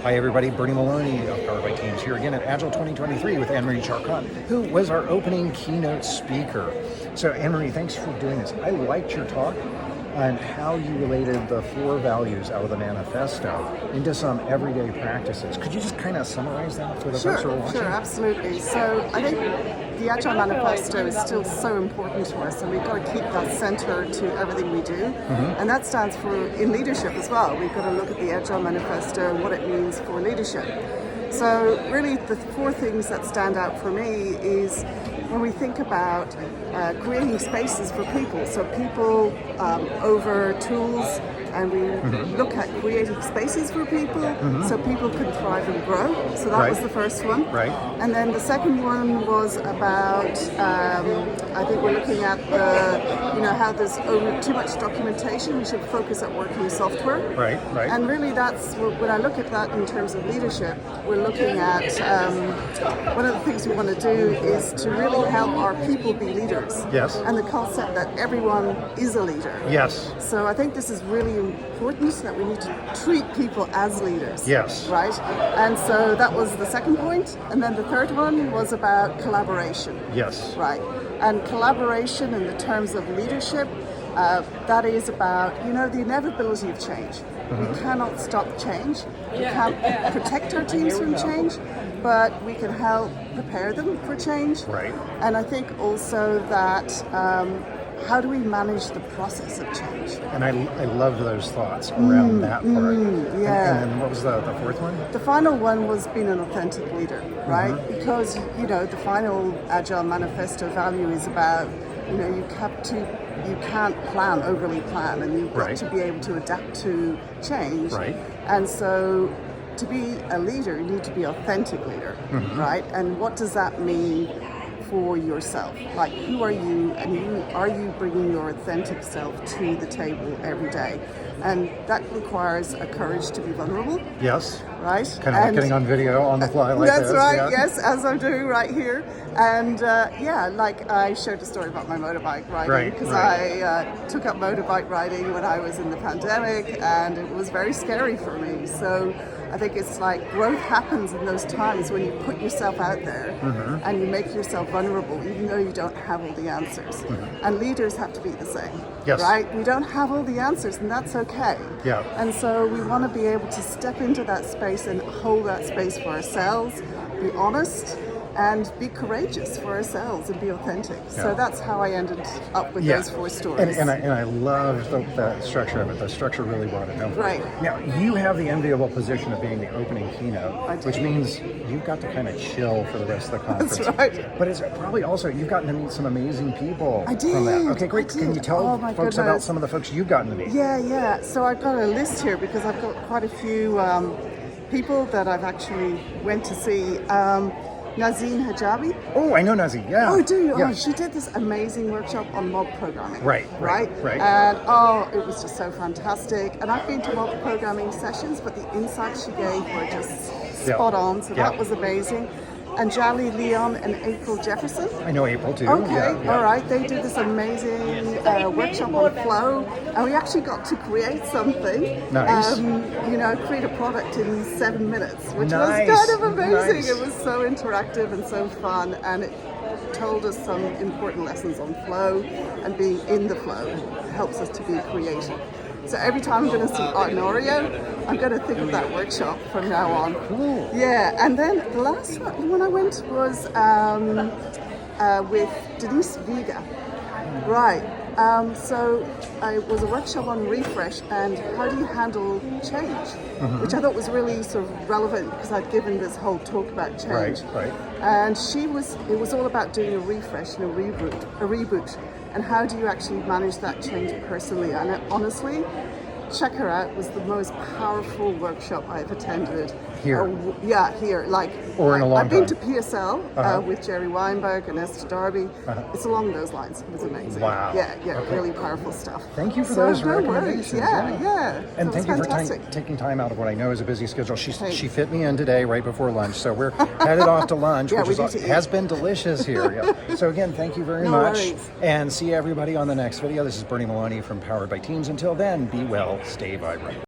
Hi everybody, Bernie Maloney of Powered by Teams here again at Agile 2023 with Anne-Marie Charrette, who was our opening keynote speaker. So Anne-Marie, thanks for doing this. I liked your talk on how you related the 4 values out of the manifesto into some everyday practices. Could you just kind of summarize that for the folks who are watching? Sure, absolutely. So I think the Agile Manifesto is still so important to us, and we've got to keep that center to everything we do. And that stands for in leadership as well. We've got to look at the Agile Manifesto and what it means for leadership. So really the 4 things that stand out for me is when we think about creating spaces for people. So people over tools, and we look at creating spaces for people so people can thrive and grow. So that was the first one. Right. And then the second one was about, I think we're looking at how there's too much documentation. We should focus at working software. Right. And really that's, when I look at that in terms of leadership, we're looking at, one of the things we want to do is to really help our people be leaders. Yes. And the concept that everyone is a leader. Yes. So I think this is really important, that we need to treat people as leaders. Yes. Right? And so that was the second point. And then the third one was about collaboration. Yes. Right. And collaboration in the terms of leadership, that is about, the inevitability of change. We cannot stop change. We can't protect our teams from change, but we can help prepare them for change. Right. And I think also that how do we manage the process of change? And I love those thoughts around that part. Yeah. And then what was the fourth one? The final one was being an authentic leader, right? Because, the final Agile Manifesto value is about, you can't overly plan, and you've got to be able to adapt to change. Right. And so to be a leader, you need to be an authentic leader, right? And what does that mean for yourself? Like, who are you, and are you bringing your authentic self to the table every day? And that requires a courage to be vulnerable. Yes. Right? Kind of like getting on video on the fly like that's this. Right, yeah. yes, as I'm doing right here. And like I shared a story about my motorbike riding, because I took up motorbike riding when I was in the pandemic, and it was very scary for me. So I think it's like growth happens in those times when you put yourself out there and you make yourself vulnerable, even though you don't have all the answers. And leaders have to be the same, right? We don't have all the answers, and that's okay. Yeah. And so we want to be able to step into that space and hold that space for ourselves, be honest, and be courageous for ourselves and be authentic. Yeah. So that's how I ended up with those 4 stories. And I love the structure of it. The structure really brought it home. Right. Now, you have the enviable position of being the opening keynote, which means you've got to kind of chill for the rest of the conference. That's right. But it's probably also, you've gotten to meet some amazing people I did. from that. Okay, great. Can you tell folks about some of the folks you've gotten to meet? Yeah. So I've got a list here because I've got quite a few people that I've actually went to see. Nazim Hijabi. Oh, I know Nazim, yeah. Oh, do you? Yeah. Oh, she did this amazing workshop on mob programming. Right. And it was just so fantastic. And I've been to mob programming sessions, but the insights she gave were just spot on. So that was amazing. And Jali Leon and April Jefferson. I know April too. Okay, Yeah. all right. They did this amazing workshop on flow, and we actually got to create something. Nice. Create a product in 7 minutes, which Nice. was kind of amazing. Nice. It was so interactive and so fun, and it told us some important lessons on flow, and being in the flow helps us to be creative. So every time I'm going to see Art and Oreo, I'm going to think of that workshop from now on. Cool. Yeah, and then the last one I went was with Denise Vega. Right. So it was a workshop on refresh and how do you handle change, which I thought was really sort of relevant because I'd given this whole talk about change. Right. And it was all about doing a refresh and a reboot. And how do you actually manage that change personally? And honestly, check her out. It was the most powerful workshop I've attended. Here? Here. Or in a long I've been time? to PSL with Jerry Weinberg and Esther Darby. It's along those lines. It was amazing. Wow. Yeah, Okay. Really powerful stuff. Thank you for those no recommendations. worries. Yeah. And That was thank you for fantastic. taking time out of what I know is a busy schedule. She fit me in today right before lunch, so we're headed off to lunch, Yeah, which we need to has been delicious here. Yeah. So again, thank you very No much. worries. And see everybody on the next video. This is Bernie Maloney from Powered by Teams. Until then, be well, stay vibrant.